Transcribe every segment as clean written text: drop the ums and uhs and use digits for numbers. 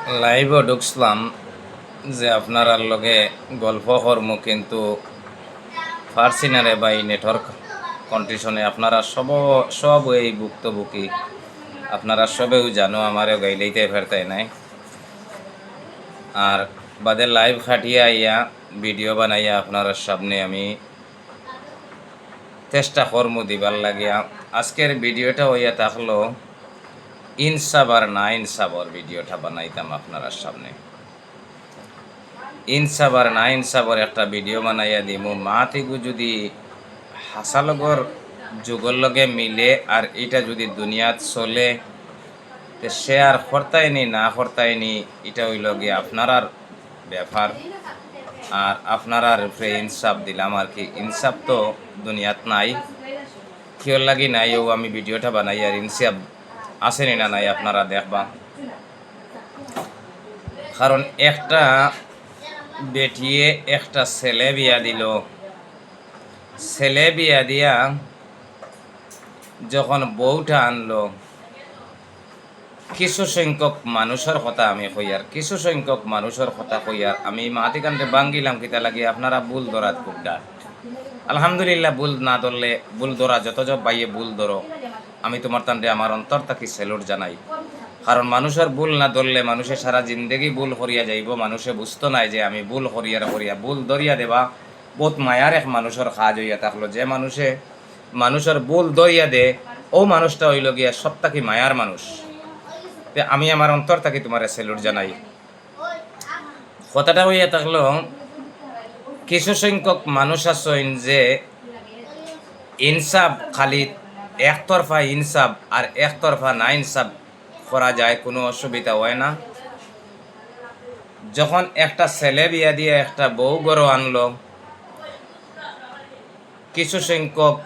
লাইভও ঢুকছিলাম যে আপনার লগে গল্প করম, কিন্তু পারছি না রে ভাই। নেটওয়ার্ক কন্ডিশনে আপনারা সব এই ভুক্তভোগী। আপনারা সবেও জানো, আমারও গাইলেইতে ফেরতাই নাই। আর বাদে লাইভ খাটিয়া আইয়া ভিডিও বানাইয়া আপনার সামনে আমি চেষ্টা করমু দিবার লাগিয়া। আজকের ভিডিওটা হইয়া থাকলো ইনসাব আর না ইনসাবর ভিডিওটা বানাইতাম আপনার সামনে। ইনসাব আর না ইনসাবর একটা ভিডিও বানাইয়া দিমু। মাতিগু যদি হাসালগর যুগর লগে মিলে আর এটা যদি দুনিয়াত চলে, তে সে আর করতাইনি না করতাইনি এটা হইল গিয়ে আপনার ব্যাপার। আর আপনার উপরে ইনসাফ দিলাম আর কি। ইনসাফ তো দুনিয়াত নাই, কিয়র লাগি নাই ও আমি ভিডিওটা বানাই। আর ইনসাফ আসেনি না নাই আপনারা দেখবা। কারণ একটা বেটিয়ে একটা ছেলে বিয়া দিল, ছেলে বিয়া দিয়া যখন বউটা আনলো, কিছু সংখ্যক মানুষের কথা আমি কইয়ার, কিছু সংখ্যক মানুষের কথা কইয়ার আমি মাতিকান্তে বাঙ্গিলাম কিতা লাগে আপনারা ভুল ধরাত খুবটা। আলহামদুলিল্লাহ, ভুল না ধরলে ভুল ধরা যত জব বাইয়ে ভুল ধরো, আমি তোমার তান্ডে আমার অন্তর তাকে সেলুট জানাই। কারণ মানুষের ভুল না ধরলে মানুষে সারা জিন্দগি ভুল করিয়া যাইব। মানুষে বুঝতো নাই যে আমি ভুল করিয়া ভুল ধরিয়া দেবা বহুত মায়ার এক মানুষের কাজ হইয়া থাকলো। যে মানুষের ভুল ধরিয়া দে, ও মানুষটা হইল গিয়া সবটাকি মায়ার মানুষ। আমি আমার অন্তর থেকে তোমার সেলুট জানাই। কথাটা হইয়া থাকলো কিছু সংখ্যক মানুষ আছেন যে ইনসাফ খালি একতরফা ইনসাফ আর একতরফা না ইনসাফ করা যায়, কোনো অসুবিধা হয় না। যখন একটা ছেলে বিয়া দিয়ে একটা বউ গড়ো আনলো, কিছু সংখ্যক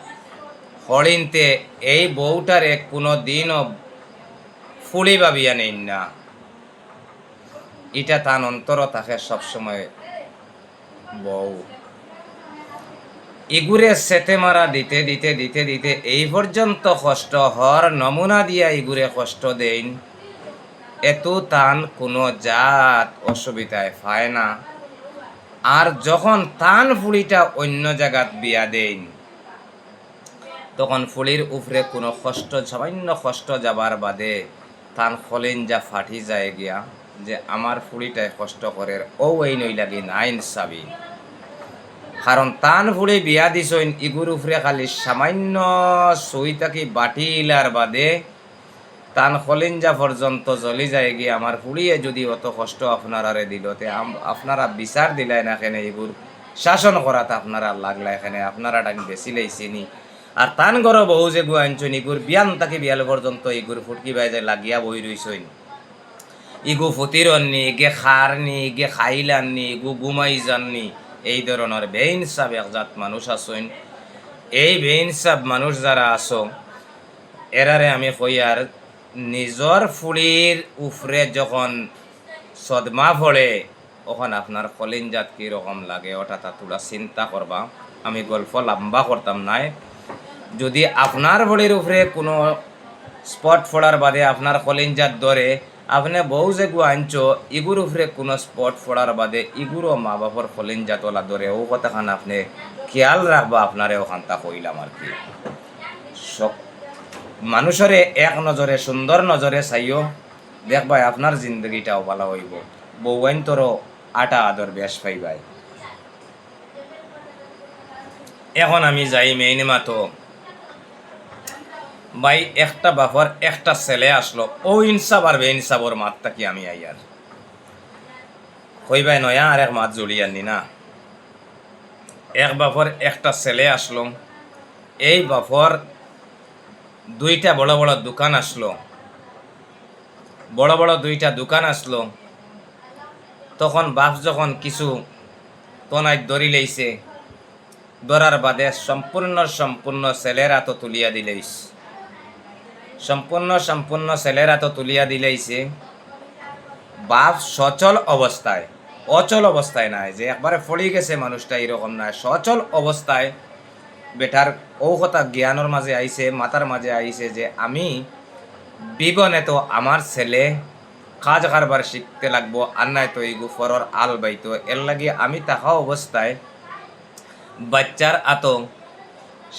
হরিণতে এই বউটারে কোনো দিনও ফুলি ভাবিয়া নেই না। এটা তার অন্তর থাকে সবসময় বউ। ইগুরে সেতে মারা দিতে দিতে দিতে দিতে এই পর্যন্ত কষ্ট হর নমুনা দিয়া ইগুরে কষ্ট দেন, এত তান কোনো জাত অসুবিধায় পায় না। আর যখন তান ফুলিটা অন্য জায়গাত বিয়া দেন, তখন ফুলির উপরে কোনো কষ্ট, সামান্য কষ্ট যাবার বাদে তান খলেন যা ফাটি যায় গিয়া যে আমার ফুলিটায় কষ্ট করে, ও এই নই লাগি না ইনসাবি। কারণ তান ফুড়ে বিয়া দিছইন ইগুর উপরে খালি সামান্য সই থাকি বাটি ইলার বাদে তান খলিঞ্জা পর্যন্ত জ্বলি যায় গিয়ে আমার ফুড়িয়ে যদি অত কষ্ট আপনারারে দিল, তে আপনারা বিচার দিলাই না এখানে এগুর শাসন করাতে আপনারা লাগলা এখানে আপনারা টাইম বেশি লাইছিনি। আর তান গড় বহু যে গু আনছইন ইগুর বিয়ান তাকে বিয়াল পর্যন্ত ইগুর ফুটকি বাইজে লাগিয়া বই রইছইন। ইগু ফুতিরননি, ইগে খারনি, ইগে খাইলাননি, ইগু ঘুমাই যাননি। এই ধরনের বেইনসাব একজাত মানুষ আছেন। এই বেইনসাব মানুষ যারা আছো, এরারে আমি কইয়ার নিজর ফুলির উফরে যখন সদমা পড়ে, তখন আপনার কলিনজাত কীরকম লাগে ওটা তোরা চিন্তা করবা। আমি গল্প লম্বা করতাম নাই। যদি আপনার ভলির উপরে কোনো স্পট ফোড়ার বাদে আপনার কলিনজাত ধরে, আপনি বউ যে গু আনছো ইগুর উপরে কোনো স্পট ফোড়ার বাদে ইগুরও মা বাপর কলিনজাতলা ধরে, ও কথাখান আপনি খেয়াল রাখবা। আপনারে ওখানটা কইলাম আর কি। মানুষরে এক নজরে সুন্দর নজরে চাইও, দেখবাই আপনার জিন্দগিটাও ভালো হইব। বউয়াইন তোরও আটা আদর বেশ পাইবাই। এখন আমি যাই মেইন মাতো ভাই, একটা বাপর একটা ছেলে আসলো, ও ইনসাফ আর বেইনসাফর মাতটা কি আমি আইয়ার কইবাই নয়া আর এক মাত জড়িয়ে আনি না। এক বাপর একটা ছেলে আসলো, এই বাপর দুইটা বড় বড় দোকান আসলো, বড় বড় দুইটা দোকান আসলো। তখন বাপ যখন কিছু তনায় দড়ি লইছে, ধরার বাদে সম্পূর্ণ ছেলের হাত তুলিয়া দিলেইস, সম্পূর্ণ ছেলের হাত তুলিয়া দিলেইছে। বাপ সচল অবস্থায়, অচল অবস্থায় নাই যে একবারে ফড়ি গেছে মানুষটা, এরকম নাই। সচল অবস্থায় বেটার ও কথা জ্ঞানের মাঝে আইছে, মাথার মাঝে আইছে যে আমি বিবনে তো আমার ছেলে কাজ কারবার শিখতে লাগবো, আর নাই তো এই গুফরর আল বাইতো। এর লাগে আমি থাকা অবস্থায় বাচ্চার আতঙ্ক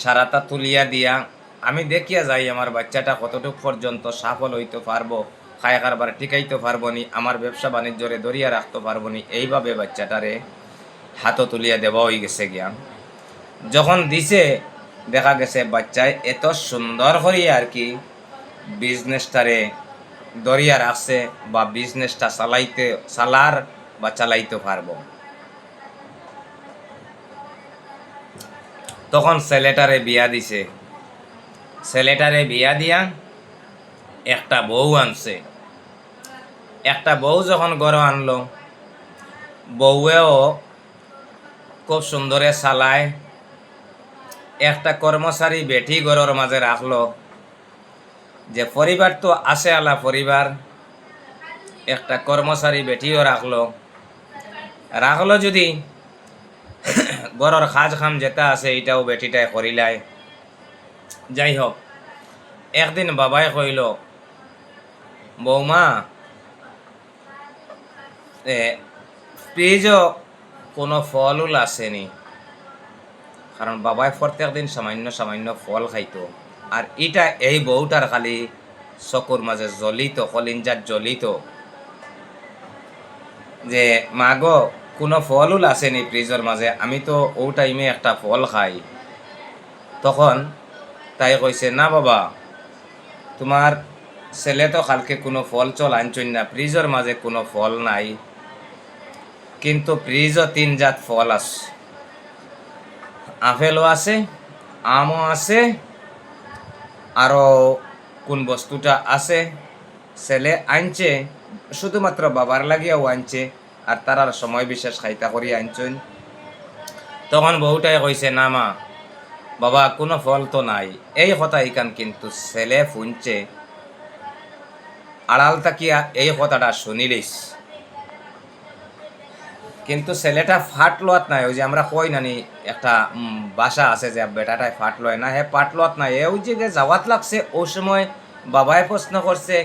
সারাটা তুলিয়া দিয়া আমি দেখিয়া যাই আমার বাচ্চাটা কতটুক পর্যন্ত সফল হইতে পারবো, খায় কারবার টিকাইতে পারবো নি, আমার ব্যবসা বাণিজ্যরে ধরিয়া রাখতে পারবো নি। এইভাবে বাচ্চাটারে হাতও তুলিয়া দেওয়া হয়ে গেছে গিয়া। যখন দিছে দেখা গেছে বাচ্চায় এত সুন্দর করিয়া আর কি বিজনেসটারে ধরিয়া রাখছে বা বিজনেসটা চালার বা চালাইতে পারবো। তখন ছেলেটারে বিয়া দিছে, ছেলেটারে বিয়া দিয়া একটা বউ আনছে। একটা বউ যখন ঘরে আনলো, বউয়েও খুব সুন্দরে চালায়। একটা কর্মচারী বেটি ঘরের মাঝে রাখলো, যে পরিবার তো আছে আলা পরিবার, একটা কর্মচারী বেটিও রাখলো যদি ঘরের কাজ খাম যেটা আছে এটাও বেটিটাই করিলায়। যাই হোক, একদিন বাবাই কইল, বৌমা ফ্রিজও কোনো ফল উল আসেনি। কারণ বাবাই প্রত্যেক দিন সামান্য সামান্য ফল খাইতো, আর এটা এই বউটার খালি চকুর মাঝে জ্বলিত, কলিঞ্জার জ্বলিত, যে মা গো কোনো ফল উল আসেনি ফ্রিজের মাঝে, আমি তো ও টাইমে একটা ফল খাই। তখন তাই কইছে, না বাবা, তোমার ছেলে তো কালকে কোনো ফল চল আনছই না, ফ্রিজের মাঝে কোনো ফল নাই, কিন্তু ফ্রিজও 3 জাত ফল আছে, আপেলও আছে, আমও আছে, আরও কোন বস্তুটা আছে ছেলে আনছে শুধুমাত্র বাবার লাগিয়াও আনছে, আর তারার সময় বিশেষ খাইতা করি আনছেন। তখন বউটাই কইছে, না মা বাবা কোনো ফল তো নাই। এই কথা ইকান কিন্তু ছেলে শুনছে, আড়াল তাকিয়া এই কথাটা শুনিলিস, কিন্তু ছেলেটা ফাট লোয়াত নাই। ওই যে আমরা কই নানি একটা বাসা আছে যে বেটাটায় ফাট লয় না, হে ফাট লোয়াত নাই। ওই যে যাওয়াত লাগছে, ওই সময় বাবায় প্রশ্ন করছে,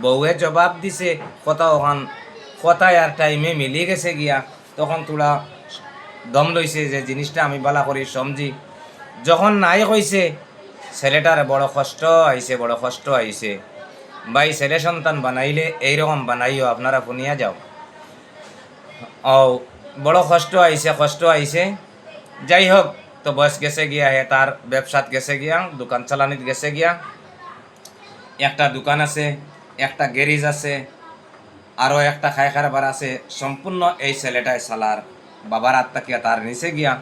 বউয়ে জবাব দিছে, কথা ওখান কথায় আর টাইমে মিলি গেছে গিয়া। তখন তোরা দম লইছে যে জিনিসটা আমি বালা করি সমঝি। যখন নাই কইছে, ছেলেটার বড় কষ্ট আইছে, বড় কষ্ট আইছে। ভাই ছেলে সন্তান বানাইলে এইরকম বানাইও, আপনারা শুনিয়া যাও। ও বড় কষ্ট আইছে। যাই হোক, তো বয়স গেছে গিয়া, হে তার ব্যবসাত গেছে গিয়া, দোকান চালানিত গেছে গিয়া। একটা দোকান আছে, একটা গ্যারেজ আছে, আরও একটা খাই খারবার আছে, সম্পূর্ণ এই ছেলেটাই চালার। বাবার আত্মাকে তার নিচে গিয়া,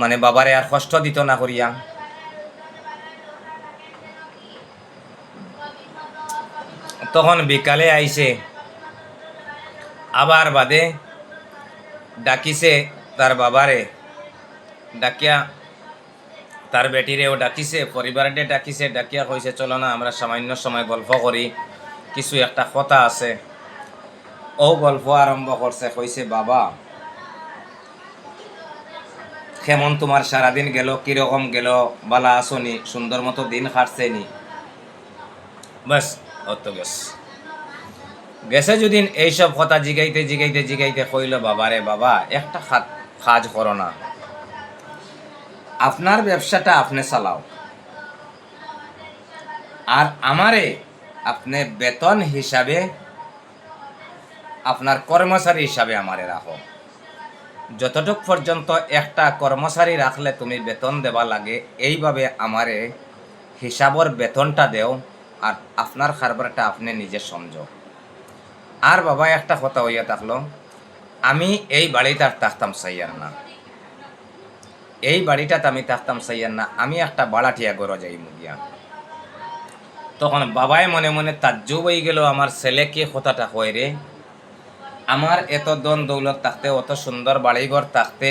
মানে বাবারে আর কষ্ট দিত না করিয়া। তখন বিকালে আইছে, আবার বাদে ডাকিছে তার বাবারে, ডাকিয়া তার বেটিরেও ডাকিছে, পরিবারে ডাকিছে, ডাকিয়া কইছে, চলো না আমরা সামান্য সময় গল্প করি, কিছু একটা কথা আছে। ও গল্প আরম্ভ করছে, কইছে, বাবা কেমন তোমার সারাদিন গেল, কিরকম গেল, বালা আসনি, সুন্দর মতো দিন কাটছে নি? বাস অত গেছে যদিন এইসব কথা জিগাইতে কইল, বাবারে বাবা একটা কাজ করো না, আপনার ব্যবসাটা আপনি চালাও, আর আমারে আপনি বেতন হিসাবে, আপনার কর্মচারী হিসাবে আমারে রাখো। যতটুক পর্যন্ত একটা কর্মচারী রাখলে তুমি বেতন দেবা লাগে, এইভাবে আমারে হিসাবর বেতনটা দেও, আর আপনার কারবারটা আপনি নিজে সমঝো। আর বাবা একটা কথা হইয়া থাকলো, আমি এই বাড়িতে আর থাকতাম চাইয়ার না, এই বাড়িটাতে আমি থাকতাম চাইয়ার না, আমি একটা বাড়াটিয়া গড় যাই মুগিয়া। তখন বাবাই মনে মনে তাজ্জুব হয়ে গেল, আমার ছেলেকে কথাটা কয় রে, আমার এত দন দৌলত থাকতে, অত সুন্দর বাড়িঘর থাকতে,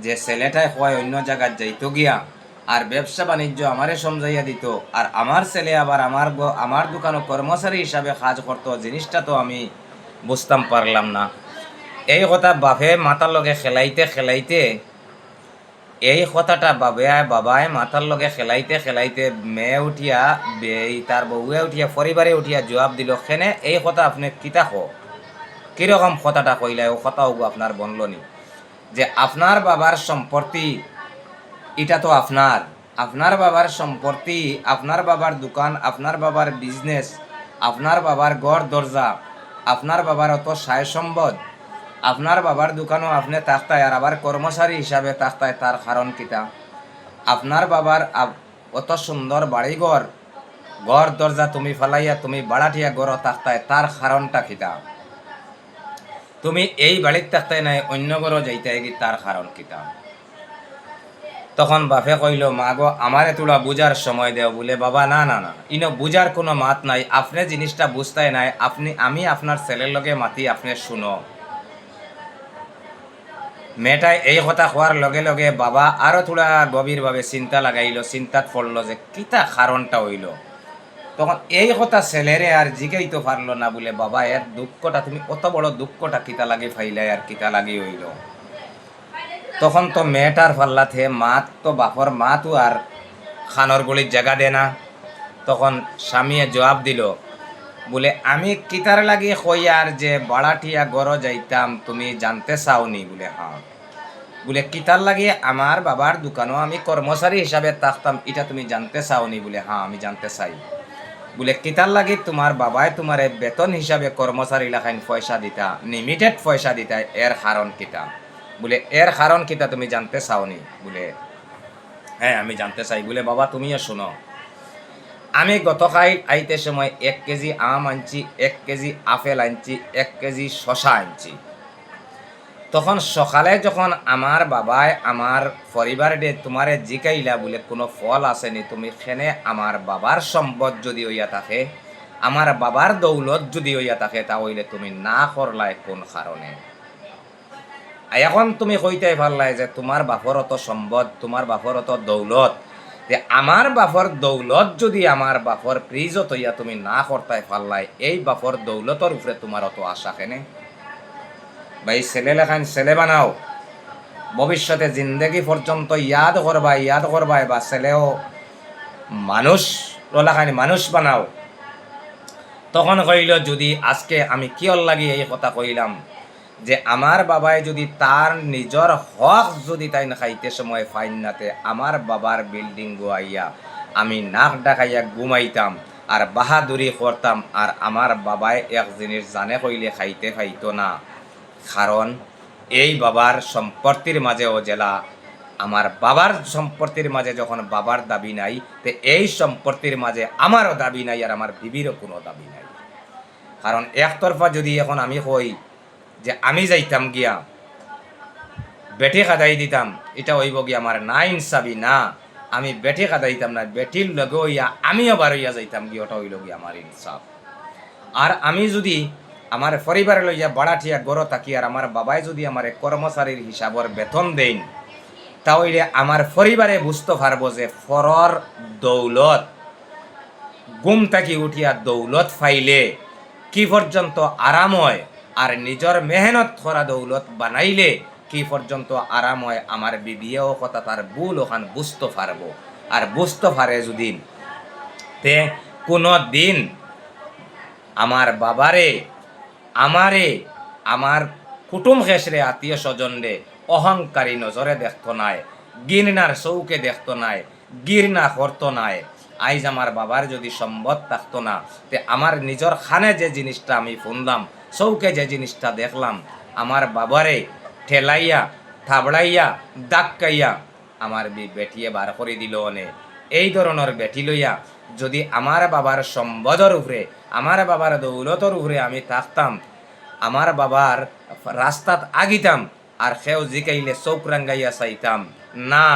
যে ছেলেটাই কয় অন্য জায়গায় যাইতো গিয়া, আর ব্যবসা বাণিজ্য আমারে সমঝাইয়া দিত, আর আমার ছেলে আবার আমার দোকানে কর্মচারী হিসাবে কাজ করতো, জিনিসটা তো আমি বুঝতাম পারলাম না। এই কথা বাপে মাতার লগে খেলাইতে এই কথাটা বাবায় মাথার লগে খেলাইতে খেলাইতে মেয়ে উঠিয়া তার বউয়ে উঠিয়া পরিবারে উঠিয়া জবাব দিল, খেনে এই কথা আপনি কিতা কিরকম কথাটা কইলা, ও কথা হবো আপনার বনলনি যে আপনার বাবার সম্পত্তি, এটা তো আপনার বাবার সম্পত্তি, আপনার বাবার দোকান, আপনার বাবার বিজনেস, আপনার বাবার ঘর দরজা, আপনার বাবার অত সায় সম্পদ, আপনার বাবার দোকানও আপনি তাকতায় আর আবার কর্মচারী হিসাবে তাকতায়, তার কারণ কিতা? আপনার বাবার অত সুন্দর বাড়িঘর, ঘর দরজা তুমি ফালাইয়া তুমি বাড়াটিয়া গড় তাকতায়, তার কারণটা কিতা? তুমি এই বাড়ির তাকতায় নাই অন্য গড় যাইতে কি, তার কারণ কিতা? তখন বাপে কইল, মা গো আমারে তোলা বুঝার সময় দেও। বলে, বাবা না না না, ইনো বুঝার কোনো মাত নাই, আপনি জিনিসটা বুঝতাই নাই, আমি আপনার ছেলের লগে মাতি, আপনি শুনো। মেয়েটাই এই কথা হওয়ার লগে লগে বাবা আরো থোড়া গভীরভাবে চিন্তা লাগাইল, চিন্তাত পড়লো যে কিতা কারণটা হইল। তখন এই কথা ছেলেরে আর জিগাইতে পারলো না। বলে, বাবা এর দুঃখটা, তুমি অত বড় দুঃখটা কিতা লাগে ফাইলাই আর কিতা লাগি হইল? তখন তো মেয়েটার পাল্লাতে মাত তো বাপর মাতও আর খানর গলির জায়গা দে না। তখন স্বামীয়ে জবাব দিল, বলে, আমি কিতার লাগি কইয়ার যে বাড়াটিয়া গড় যাইতাম, তুমি জানতে চাওনি? বলে, হ্যাঁ। বলে, কিতার লাগি আমার বাবার দোকানও আমি কর্মচারী হিসাবে থাকতাম, এটা তুমি জানতে চাওনি? বলে, হ্যাঁ আমি জানতে চাই। বলে, কিতার লাগি তোমার বাবায় তোমার বেতন হিসাবে কর্মচারী লেখাইন পয়সা দিতা, লিমিটেড পয়সা দিতা, এর কারণ কিতা? বলে, এর কারণ কিতা তুমি জানতে চাওনি? বলে, হ্যাঁ আমি জানতে চাই। বলে, বাবা তুমিও শোনো, আমি গতকাল আইতে সময় 1 কেজি আম আনছি, 1 কেজি আপেল আনছি, 1 কেজি শশা আনছি। তখন সকালে যখন আমার বাবায় আমার পরিবার ডে তোমারে জিকাইলা, বলে কোনো ফল আসেনি, তুমি খেনে আমার বাবার সম্পদ যদি হইয়া থাকে, আমার বাবার দৌলত যদি হইয়া থাকে, তা হইলে তুমি না করলাই কোন কারণে? এখন তুমি কইতে পারলাই যে তোমার বাপর অত সম্পদ, তোমার বাপর অত দৌলত, যে আমার বাপর দৌলত যদি আমার বাপর প্রিজত হইয়া তুমি না করতে পারলাই, এই বাপর দৌলতর উপরে তোমার অত আশা কেনে? ভাই ছেলে লেখান ছেলে বানাও, ভবিষ্যতে জিন্দগি পর্যন্ত ইয়াদ করবাই, বা ছেলেও মানুষ লেখানি মানুষ বানাও। তখন কইল, যদি আজকে আমি কিয়র লাগি এই কথা কইলাম, যে আমার বাবায় যদি তার নিজের হক যদি তাই না খাইতে সময় ফাইন নাতে, আমার বাবার বিল্ডিং গোয়াইয়া আমি নাক ডাকাইয়া ঘুমাইতাম আর বাহাদুরি করতাম, আর আমার বাবায় এক জিনিস জানে কইলে খাইতে পাইতো না। কারণ এই বাবার সম্পত্তির মাঝেও জেলা, আমার বাবার সম্পত্তির মাঝে যখন বাবার দাবি নাই, তে এই সম্পত্তির মাঝে আমারও দাবি নাই, আর আমার বিবিরও কোনো দাবি নাই। কারণ একতরফা যদি এখন আমি কই যে আমি যাইতাম গিয়া বেটি কাদাই দিতাম, এটা হইব গিয়া আমার না ইনসাফি না। আমি বেটি কাদাইতাম না, বেটির লগে হইয়া আমিও বার হইয়া যাইতাম গিয়া, ওটা হইল গিয়া আমার ইনসাফ। আর আমি যদি আমার পরিবারে লইয়া বাড়াঠিয়া গড় থাকি, আর আমার বাবাই যদি আমার কর্মচারীর হিসাবর বেতন দেন, তাহলে আমার পরিবারে বুঝতে পারবো যে ফরর দৌলত, গুম থাকি উঠিয়া দৌলত ফাইলে কি পর্যন্ত আরাম হয়, আর নিজের মেহনত করা দৌলত বানাইলে কি পর্যন্ত আরাম হয়। আমার বিবিয়েও কথা তার ভুল ওখান বুঝতে পারবো, আর বুঝতে পারে যদি, তে কোনো দিন আমার বাবারে, আমার কুটুম খেসরে, আত্মীয় স্বজনরে অহংকারী নজরে দেখতো নাই, গির্নার চৌকে দেখতো নাই, গির্না করতো নাই। আইজ আমার বাবার যদি সম্পদ থাকতো না, তে আমার নিজের খানে যে জিনিসটা আমি শুনলাম, চৌকে যে জিনিসটা দেখলাম, আমার বাবারে ঠেলাইয়া থাবড়াইয়া দাক্কাইয়া আমার বেটিয়ে বার করে দিল অনে। এই ধরনের বেটি লইয়া যদি আমার বাবার সম্পদের উপরে, আমার বাবার দৌলতর উপরে আমি থাকতাম, আমার বাবার রাস্তাত আগিতাম, আর সেও জিকাইলে চৌক রাঙ্গাইয়া চাইতাম না,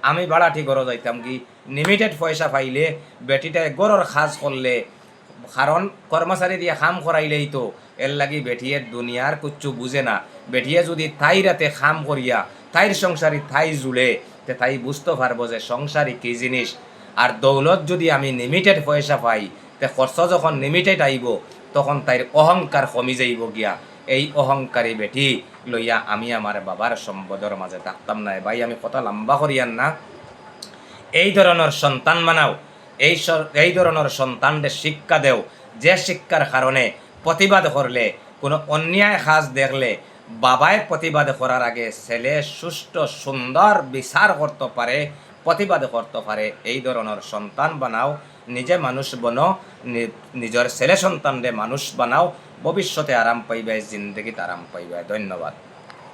আমি বাড়াটি গড় যাইতাম কি লিমিটেড পয়সা পাইলে বেটিটাই গড়র কাজ করলে, কারণ কর্মচারী দিয়ে খাম করাইলেই তো, এর লাগি বেটিয়ে দুনিয়ার কুচ্ছু বুঝে না। বেটিয়ে যদি তাই রাতে খাম করিয়া তাইর সংসারী তাই জুড়ে, তে তাই বুঝতে পারবো যে সংসারী কি জিনিস। আর দৌলত যদি আমি লিমিটেড পয়সা পাই, তে খরচ যখন লিমিটেড আইব, তখন তাইর অহংকার কমি যাইব গিয়া। এই অহংকারী বেটি লইয়া আমি আমার বাবার সম্পদর মাঝে থাকতাম না। ভাই আমি কথা লম্বা করিয়ান না, এই ধরনের সন্তান বানাও, এই ধরনের সন্তানদের শিক্ষা দেও, যে শিক্ষার কারণে প্রতিবাদ করলে, কোনো অন্যায় কাজ দেখলে বাবায় প্রতিবাদ করার আগে ছেলে সুষ্ঠু সুন্দর বিচার করতে পারে, প্রতিবাদ করতে পারে। এই ধরনের সন্তান বানাও, নিজে মানুষ বনো, নিজের ছেলে সন্তানরে মানুষ বানাও, ভবিষ্যতে আরাম পাইবে, জিন্দগিতে আরাম পাইবে। ধন্যবাদ।